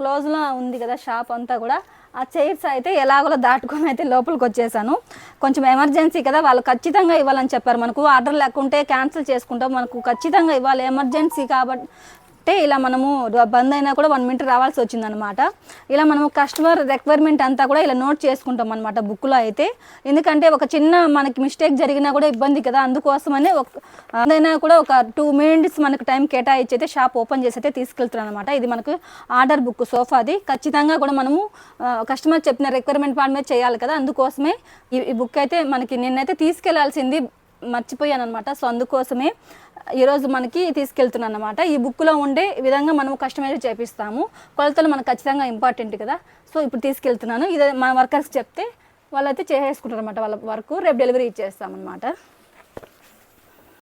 క్లోజ్లో ఉంది కదా షాప్ అంతా కూడా, ఆ చైర్స్ అయితే ఎలాగోలా దాటుకొని అయితే లోపలికి వచ్చేసాను. కొంచెం ఎమర్జెన్సీ కదా, వాళ్ళు ఖచ్చితంగా ఇవ్వాలని చెప్పారు. మనకు ఆర్డర్ లేకుంటే క్యాన్సిల్ చేసుకుంటాం, మనకు ఖచ్చితంగా ఇవ్వాలి ఎమర్జెన్సీ కాబట్టి ఇలా మనము బంద్ అయినా కూడా 1 మినిట్ రావాల్సి వచ్చిందనమాట. ఇలా మనము కస్టమర్ రిక్వైర్మెంట్ అంతా కూడా ఇలా నోట్ చేసుకుంటాం అనమాట బుక్లో అయితే. ఎందుకంటే ఒక చిన్న మనకి మిస్టేక్ జరిగినా కూడా ఇబ్బంది కదా, అందుకోసమనే అయినా కూడా ఒక 2 మినిట్స్ మనకు టైం కేటాయించి అయితే షాప్ ఓపెన్ చేసి అయితే తీసుకెళ్తున్నాను అనమాట. ఇది మనకు ఆర్డర్ బుక్ సోఫాది. ఖచ్చితంగా కూడా మనము కస్టమర్ చెప్పిన రిక్వైర్మెంట్ పాయింట్ మీద చేయాలి కదా, అందుకోసమే ఈ బుక్ అయితే మనకి నిన్నైతే తీసుకెళ్లాల్సింది మర్చిపోయాను అనమాట. సో అందుకోసమే ఈరోజు మనకి తీసుకెళ్తున్నాను అనమాట. ఈ బుక్లో ఉండే విధంగా మనం కస్టమైజ్ చేపిస్తాము. కొలతలు మనకు ఖచ్చితంగా ఇంపార్టెంట్ కదా. సో ఇప్పుడు తీసుకెళ్తున్నాను. ఇదే మన వర్కర్స్ చెప్తే వాళ్ళైతే చేసేసుకుంటారు అనమాట వాళ్ళ వర్క్. రేపు డెలివరీ ఇచ్చేస్తామన్నమాట.